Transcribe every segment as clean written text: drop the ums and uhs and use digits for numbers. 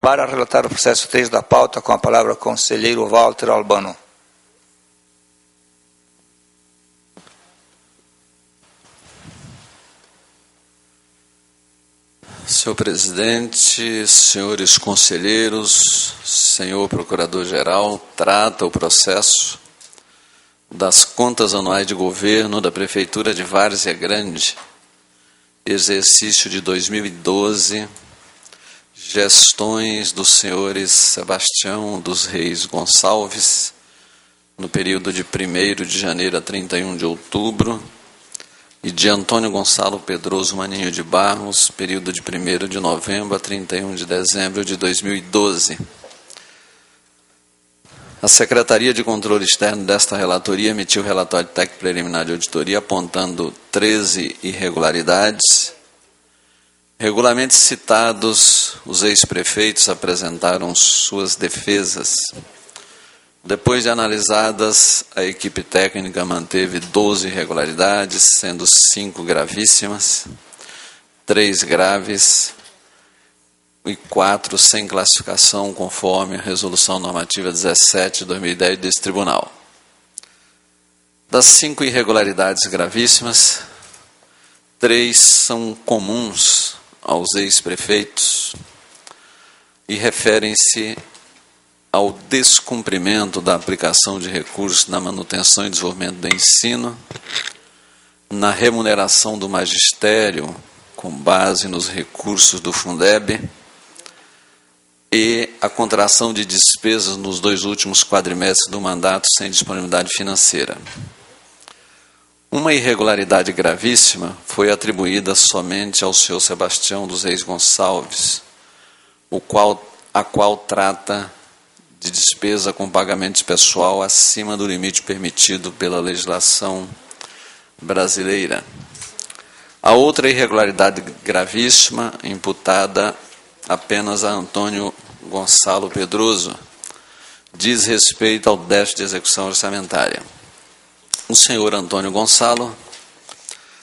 Para relatar o processo 3 da pauta, com a palavra o conselheiro Walter Albano. Senhor presidente, senhores conselheiros, senhor procurador-geral, trata o processo das contas anuais de governo da Prefeitura de Várzea Grande, exercício de 2012, gestões dos senhores Sebastião dos Reis Gonçalves, no período de 1º de janeiro a 31 de outubro, e de Antônio Gonçalo Pedroso Maninho de Barros, período de 1º de novembro a 31 de dezembro de 2012. A Secretaria de Controle Externo desta relatoria emitiu relatório técnico preliminar de auditoria apontando 13 irregularidades. Regularmente citados, os ex-prefeitos apresentaram suas defesas. Depois de analisadas, a equipe técnica manteve 12 irregularidades, sendo 5 gravíssimas, 3 graves e 4 sem classificação, conforme a Resolução Normativa 17 de 2010 desse Tribunal. Das 5 irregularidades gravíssimas, 3 são comuns aos ex-prefeitos e referem-se ao descumprimento da aplicação de recursos na manutenção e desenvolvimento do ensino, na remuneração do magistério com base nos recursos do Fundeb e a contração de despesas nos 2 últimos quadrimestres do mandato sem disponibilidade financeira. Uma irregularidade gravíssima foi atribuída somente ao senhor Sebastião dos Reis Gonçalves, a qual trata de despesa com pagamento pessoal acima do limite permitido pela legislação brasileira. A outra irregularidade gravíssima, imputada apenas a Antônio Gonçalo Pedroso, diz respeito ao déficit de execução orçamentária. O senhor Antônio Gonçalo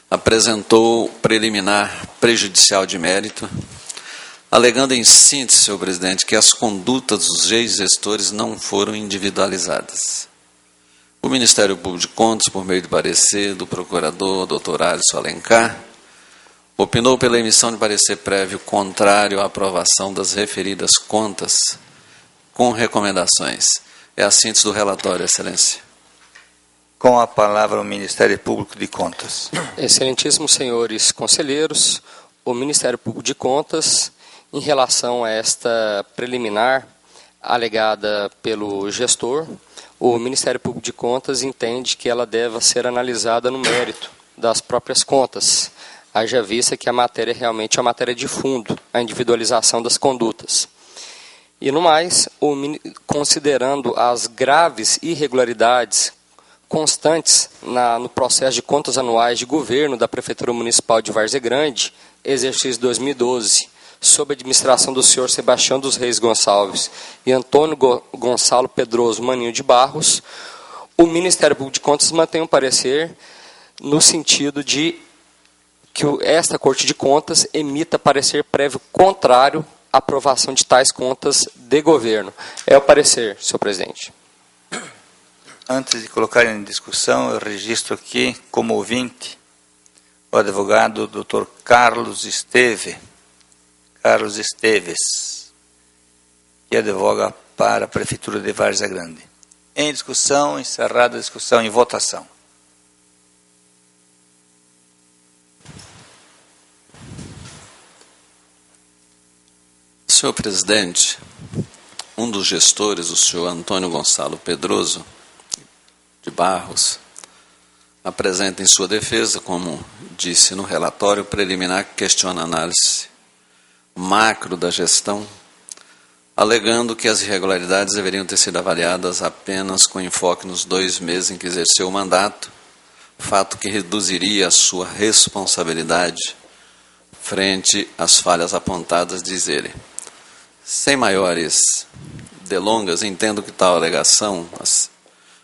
apresentou preliminar prejudicial de mérito, alegando em síntese, senhor presidente, que as condutas dos ex-gestores não foram individualizadas. O Ministério Público de Contas, por meio do parecer do procurador Dr. Alisson Alencar, opinou pela emissão de parecer prévio contrário à aprovação das referidas contas com recomendações. É a síntese do relatório, excelência. Com a palavra o Ministério Público de Contas. Excelentíssimos senhores conselheiros, o Ministério Público de Contas, em relação a esta preliminar alegada pelo gestor, o Ministério Público de Contas entende que ela deve ser analisada no mérito das próprias contas, haja vista que a matéria realmente é uma matéria de fundo, a individualização das condutas. E no mais, considerando as graves irregularidades constantes no processo de contas anuais de governo da Prefeitura Municipal de Várzea Grande, exercício 2012, sob a administração do senhor Sebastião dos Reis Gonçalves e Antônio Gonçalo Pedroso Maninho de Barros, o Ministério Público de Contas mantém um parecer no sentido de que esta Corte de Contas emita parecer prévio contrário à aprovação de tais contas de governo. É o parecer, senhor presidente. Antes de colocar em discussão, eu registro aqui, como ouvinte, o advogado Dr. Carlos Esteves, que advoga para a Prefeitura de Várzea Grande. Em discussão, encerrada a discussão, em votação. Senhor presidente, um dos gestores, o senhor Antônio Gonçalo Pedroso de Barros, apresenta em sua defesa, como disse no relatório preliminar que questiona a análise macro da gestão, alegando que as irregularidades deveriam ter sido avaliadas apenas com enfoque nos 2 meses em que exerceu o mandato, fato que reduziria a sua responsabilidade frente às falhas apontadas, diz ele. Sem maiores delongas, entendo que tal alegação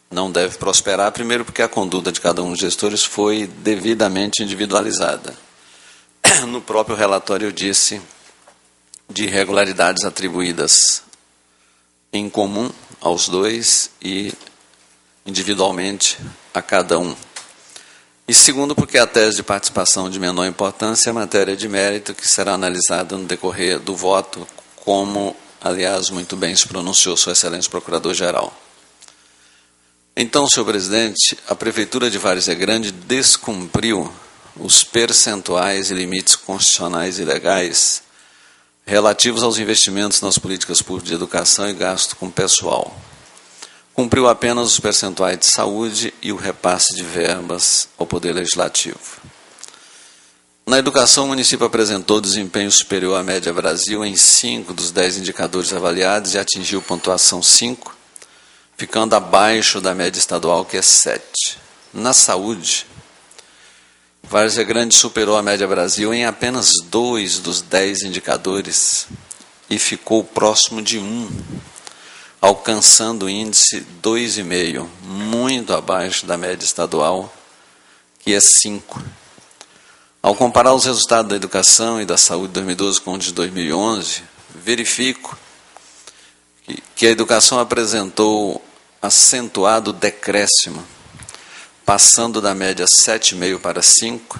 não deve prosperar, primeiro porque a conduta de cada um dos gestores foi devidamente individualizada. No próprio relatório eu disse de irregularidades atribuídas em comum aos dois e individualmente a cada um. E segundo, porque a tese de participação de menor importância é matéria de mérito que será analisada no decorrer do voto, como, aliás, muito bem se pronunciou Sua Excelência Procurador-Geral. Então, senhor presidente, a Prefeitura de Várzea Grande descumpriu os percentuais e limites constitucionais e legais relativos aos investimentos nas políticas públicas de educação e gasto com pessoal. Cumpriu apenas os percentuais de saúde e o repasse de verbas ao Poder Legislativo. Na educação, o município apresentou desempenho superior à média Brasil em 5 dos 10 indicadores avaliados e atingiu pontuação 5, ficando abaixo da média estadual, que é 7. Na saúde, Várzea Grande superou a média Brasil em apenas 2 dos 10 indicadores e ficou próximo de 1, alcançando o índice 2,5, muito abaixo da média estadual, que é 5. Ao comparar os resultados da educação e da saúde de 2012 com os de 2011, verifico que a educação apresentou acentuado decréscimo, passando da média 7,5 para 5,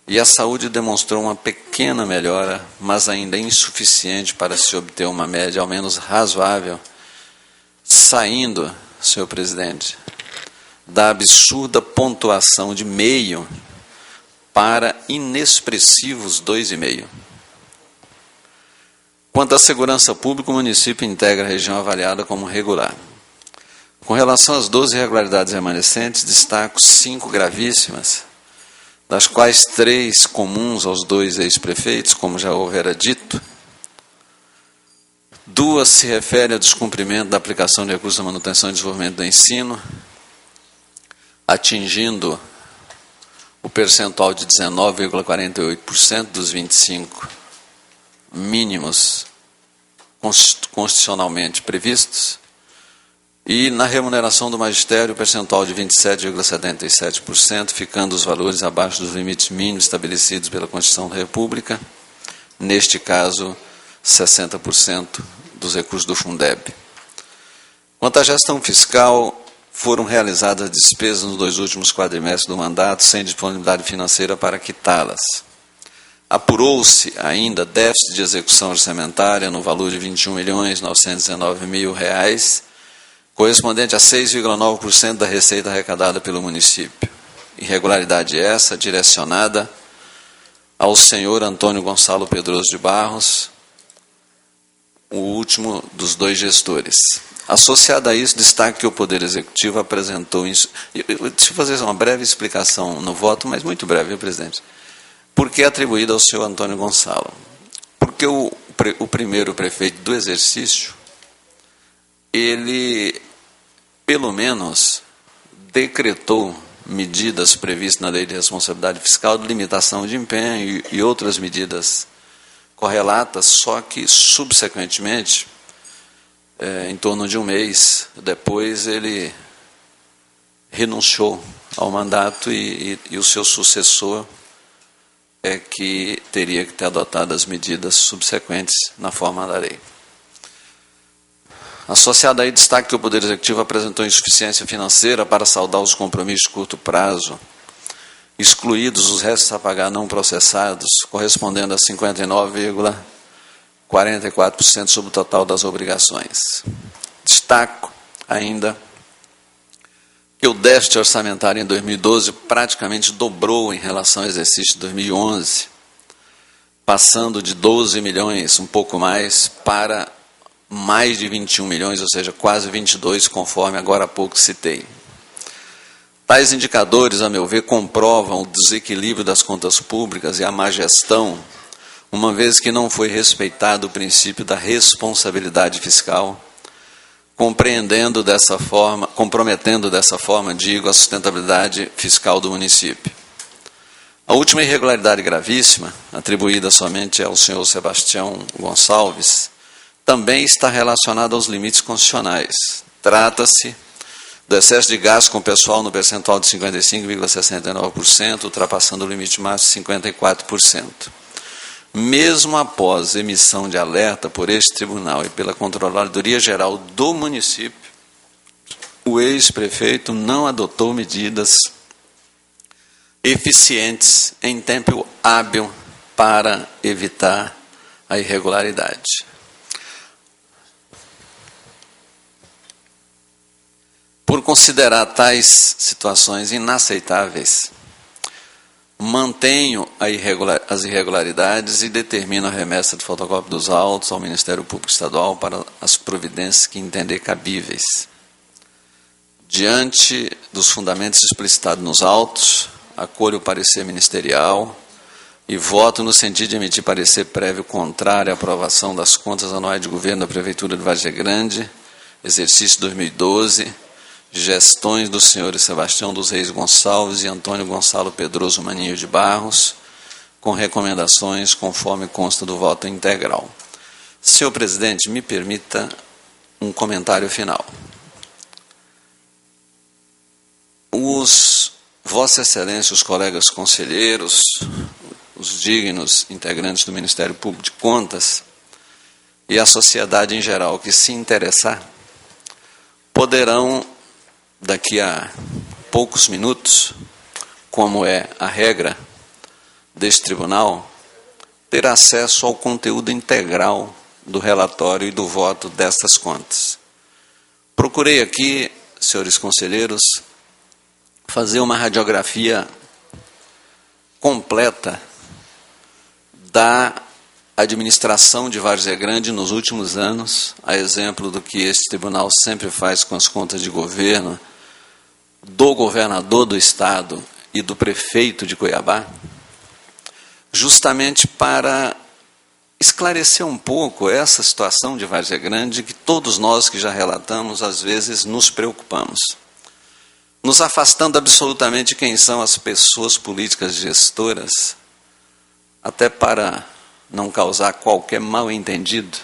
e a saúde demonstrou uma pequena melhora, mas ainda insuficiente para se obter uma média ao menos razoável, saindo, senhor presidente, da absurda pontuação de 0,5 para inexpressivos 2,5. Quanto à segurança pública, o município integra a região avaliada como regular. Com relação às 12 irregularidades remanescentes, destaco 5 gravíssimas, das quais 3 comuns aos 2 ex-prefeitos, como já houvera dito. 2 se referem ao descumprimento da aplicação de recursos da manutenção e desenvolvimento do ensino, atingindo o percentual de 19,48% dos 25 mínimos constitucionalmente previstos. E na remuneração do magistério, o percentual de 27,77%, ficando os valores abaixo dos limites mínimos estabelecidos pela Constituição da República, neste caso, 60% dos recursos do Fundeb. Quanto à gestão fiscal, foram realizadas despesas nos 2 últimos quadrimestres do mandato, sem disponibilidade financeira para quitá-las. Apurou-se ainda déficit de execução orçamentária no valor de R$ 21.919.000, correspondente a 6,9% da receita arrecadada pelo município. Irregularidade essa direcionada ao senhor Antônio Gonçalo Pedroso de Barros, o último dos 2 gestores. Associado a isso, destaque que o Poder Executivo apresentou... Deixa eu fazer uma breve explicação no voto, mas muito breve, viu, presidente? Por que atribuído ao senhor Antônio Gonçalo? Porque o primeiro prefeito do exercício, ele, pelo menos, decretou medidas previstas na Lei de Responsabilidade Fiscal de limitação de empenho e outras medidas correlatas, só que, subsequentemente, em torno de um mês depois, ele renunciou ao mandato e o seu sucessor é que teria que ter adotado as medidas subsequentes na forma da lei. Associado aí, destaque que o Poder Executivo apresentou insuficiência financeira para saldar os compromissos de curto prazo, excluídos os restos a pagar não processados, correspondendo a 59,44% sobre o total das obrigações. Destaco ainda que o déficit orçamentário em 2012 praticamente dobrou em relação ao exercício de 2011, passando de 12 milhões, um pouco mais, para mais de 21 milhões, ou seja, quase 22, conforme agora há pouco citei. Tais indicadores, a meu ver, comprovam o desequilíbrio das contas públicas e a má gestão, uma vez que não foi respeitado o princípio da responsabilidade fiscal, comprometendo dessa forma, digo, a sustentabilidade fiscal do município. A última irregularidade gravíssima, atribuída somente ao senhor Sebastião Gonçalves, também está relacionada aos limites constitucionais. Trata-se do excesso de gasto com pessoal no percentual de 55,69%, ultrapassando o limite máximo de 54%. mesmo após emissão de alerta por este tribunal e pela Controladoria Geral do município, o ex-prefeito não adotou medidas eficientes em tempo hábil para evitar a irregularidade. Por considerar tais situações inaceitáveis, mantenho as irregularidades e determino a remessa de fotocópia dos autos ao Ministério Público Estadual para as providências que entender cabíveis. Diante dos fundamentos explicitados nos autos, acolho o parecer ministerial e voto no sentido de emitir parecer prévio contrário à aprovação das contas anuais de governo da Prefeitura de Vargem Grande, exercício 2012, gestões dos senhores Sebastião dos Reis Gonçalves e Antônio Gonçalo Pedroso Maninho de Barros, com recomendações conforme consta do voto integral. Senhor presidente, me permita um comentário final. Vossa Excelência, os colegas conselheiros, os dignos integrantes do Ministério Público de Contas e a sociedade em geral que se interessar, poderão, daqui a poucos minutos, como é a regra deste tribunal, ter acesso ao conteúdo integral do relatório e do voto destas contas. Procurei aqui, senhores conselheiros, fazer uma radiografia completa da administração de Várzea Grande nos últimos anos, a exemplo do que este tribunal sempre faz com as contas de governo, do governador do estado e do prefeito de Cuiabá, justamente para esclarecer um pouco essa situação de Várzea Grande que todos nós que já relatamos, às vezes, nos preocupamos. Nos afastando absolutamente de quem são as pessoas políticas gestoras, até para não causar qualquer mal-entendido,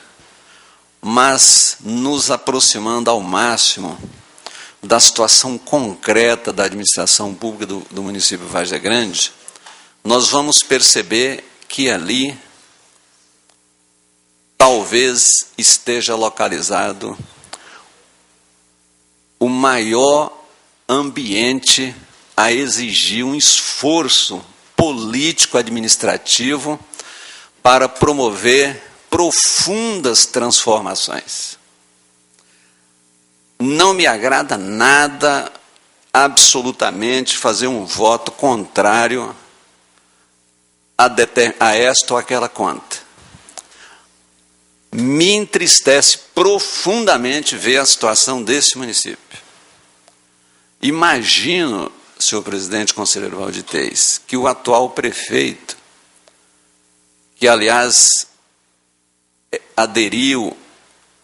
mas nos aproximando ao máximo da situação concreta da administração pública do município de Várzea Grande, nós vamos perceber que ali talvez esteja localizado o maior ambiente a exigir um esforço político-administrativo para promover profundas transformações. Não me agrada nada, absolutamente, fazer um voto contrário a esta ou aquela conta. Me entristece profundamente ver a situação desse município. Imagino, senhor presidente conselheiro Valditez, que o atual prefeito, que aliás aderiu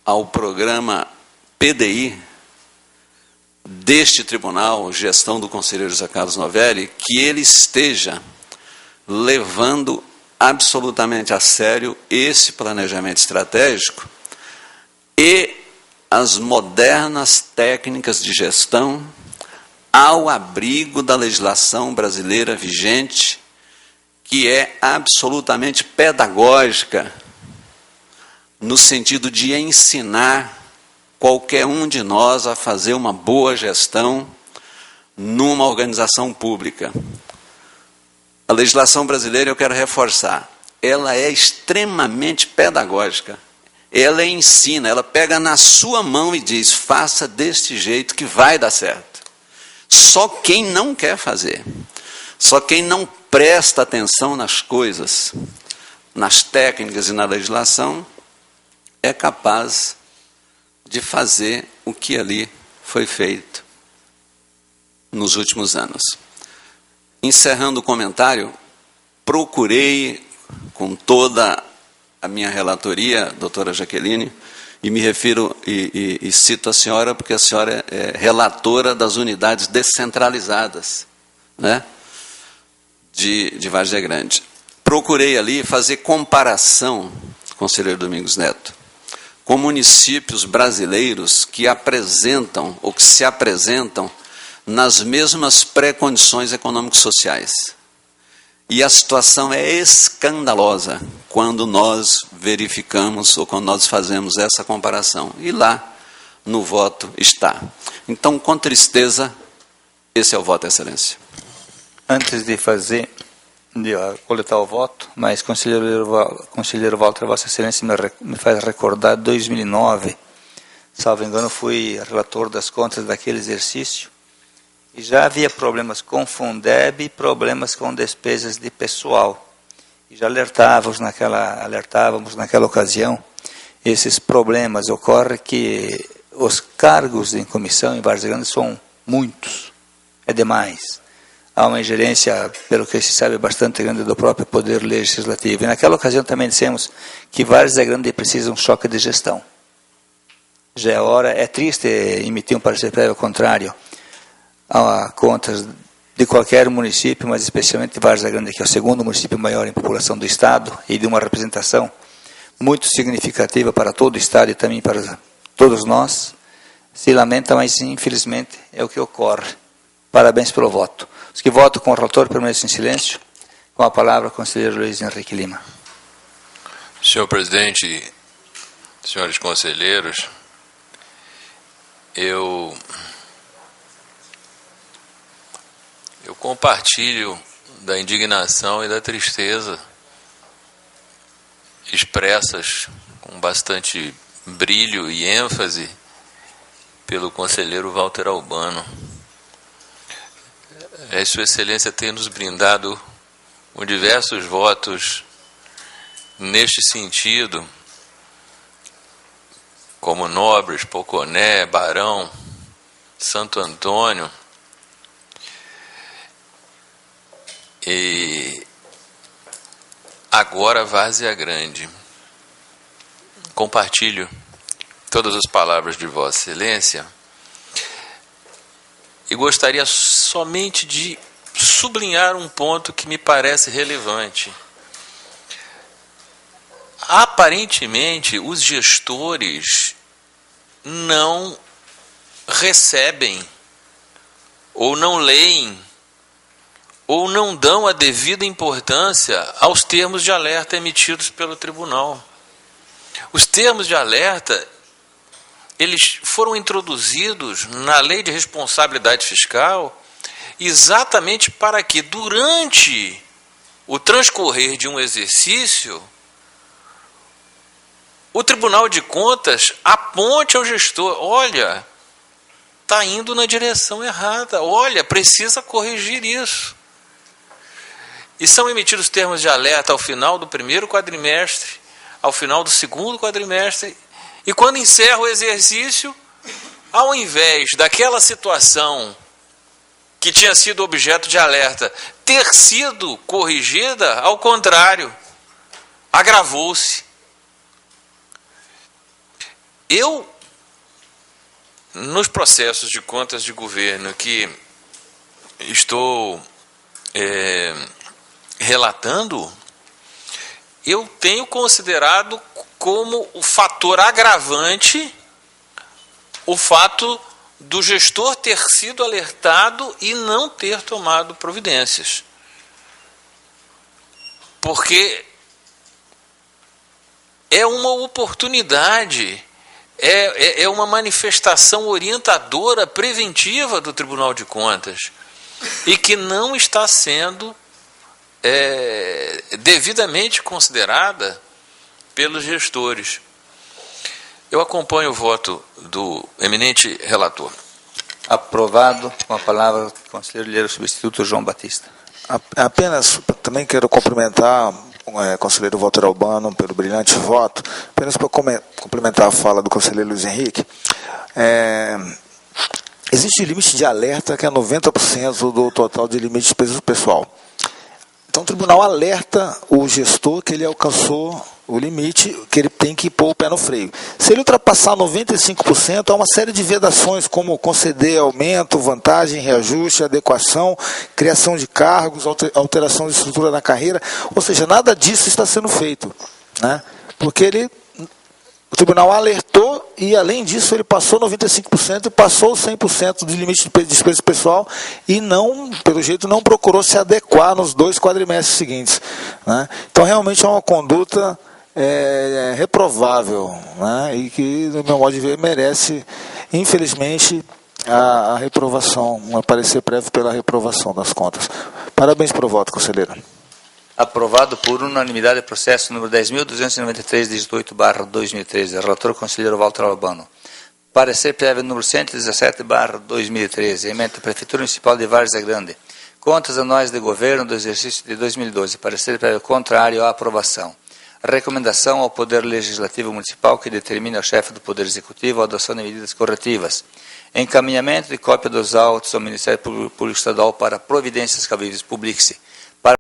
ao programa PDI deste tribunal, gestão do conselheiro José Carlos Novelli, que ele esteja levando absolutamente a sério esse planejamento estratégico e as modernas técnicas de gestão ao abrigo da legislação brasileira vigente, que é absolutamente pedagógica, no sentido de ensinar qualquer um de nós a fazer uma boa gestão numa organização pública. A legislação brasileira, eu quero reforçar, ela é extremamente pedagógica. Ela ensina, ela pega na sua mão e diz, faça deste jeito que vai dar certo. Só quem não quer fazer, só quem não presta atenção nas coisas, nas técnicas e na legislação, é capaz de fazer o que ali foi feito nos últimos anos. Encerrando o comentário, procurei, com toda a minha relatoria, doutora Jaqueline, e me refiro e cito a senhora, porque a senhora é relatora das unidades descentralizadas, né, de Várzea Grande. Procurei ali fazer comparação, conselheiro Domingos Neto, com municípios brasileiros que apresentam, ou que se apresentam, nas mesmas pré-condições econômico-sociais. E a situação é escandalosa quando nós verificamos ou quando nós fazemos essa comparação. E lá, no voto, está. Então, com tristeza, esse é o voto, Excelência. Antes de coletar o voto, mas conselheiro Walter, Vossa Excelência me faz recordar 2009, salvo engano, fui relator das contas daquele exercício, e já havia problemas com Fundeb e problemas com despesas de pessoal. E já alertávamos naquela ocasião, esses problemas ocorrem que os cargos em comissão em Várzea Grande são muitos, é demais. Há uma ingerência, pelo que se sabe, bastante grande do próprio Poder Legislativo. E naquela ocasião também dissemos que Várzea Grande precisa de um choque de gestão. Já é hora, é triste emitir um parecer prévio contrário a contas de qualquer município, mas especialmente de Várzea Grande, que é o segundo município maior em população do Estado, e de uma representação muito significativa para todo o Estado e também para todos nós. Se lamenta, mas infelizmente é o que ocorre. Parabéns pelo voto. Os que votam com o relator permanecem em silêncio. Com a palavra, o conselheiro Luiz Henrique Lima. Senhor presidente, senhores conselheiros, eu compartilho da indignação e da tristeza expressas com bastante brilho e ênfase pelo conselheiro Walter Albano. Sua Excelência tem nos brindado com diversos votos neste sentido, como Nobres, Poconé, Barão, Santo Antônio, e agora Várzea Grande. Compartilho todas as palavras de Vossa Excelência e gostaria somente de sublinhar um ponto que me parece relevante. Aparentemente, os gestores não recebem ou não leem ou não dão a devida importância aos termos de alerta emitidos pelo tribunal. Os termos de alerta, eles foram introduzidos na Lei de Responsabilidade Fiscal exatamente para que, durante o transcorrer de um exercício, o Tribunal de Contas aponte ao gestor: olha, está indo na direção errada, olha, precisa corrigir isso. E são emitidos termos de alerta ao final do primeiro quadrimestre, ao final do segundo quadrimestre, e quando encerra o exercício, ao invés daquela situação que tinha sido objeto de alerta ter sido corrigida, ao contrário, agravou-se. Eu, nos processos de contas de governo que estou relatando, eu tenho considerado como o fator agravante o fato do gestor ter sido alertado e não ter tomado providências. Porque é uma oportunidade, é uma manifestação orientadora, preventiva do Tribunal de Contas, e que não está sendo devidamente considerada pelos gestores. Eu acompanho o voto do eminente relator. Aprovado. Com a palavra, o conselheiro Ilheiro substituto João Batista. Apenas, também quero cumprimentar o conselheiro Walter Albano pelo brilhante voto. Apenas para complementar a fala do conselheiro Luiz Henrique, existe limite de alerta que é 90% do total de limite de despesas pessoal. Então o tribunal alerta o gestor que ele alcançou o limite, que ele tem que pôr o pé no freio. Se ele ultrapassar 95%, há uma série de vedações, como conceder aumento, vantagem, reajuste, adequação, criação de cargos, alteração de estrutura na carreira, ou seja, nada disso está sendo feito, né? Porque ele O tribunal alertou e, além disso, ele passou 95% e passou 100% de limite de despesa pessoal e, não, pelo jeito, não procurou se adequar nos 2 quadrimestres seguintes, né? Então, realmente é uma conduta reprovável, né? E que, no meu modo de ver, merece, infelizmente, a reprovação, um parecer prévio pela reprovação das contas. Parabéns pelo voto, conselheiro. Aprovado por unanimidade processo número 10.293, 18/2013. Relator, conselheiro Walter Albano. Parecer prévio número 117/2013. Emenda da Prefeitura Municipal de Várzea Grande. Contas anuais de governo do exercício de 2012. Parecer prévio contrário à aprovação. Recomendação ao Poder Legislativo Municipal que determine ao chefe do Poder Executivo a adoção de medidas corretivas. Encaminhamento de cópia dos autos ao Ministério Público Estadual para providências cabíveis. Publique-se.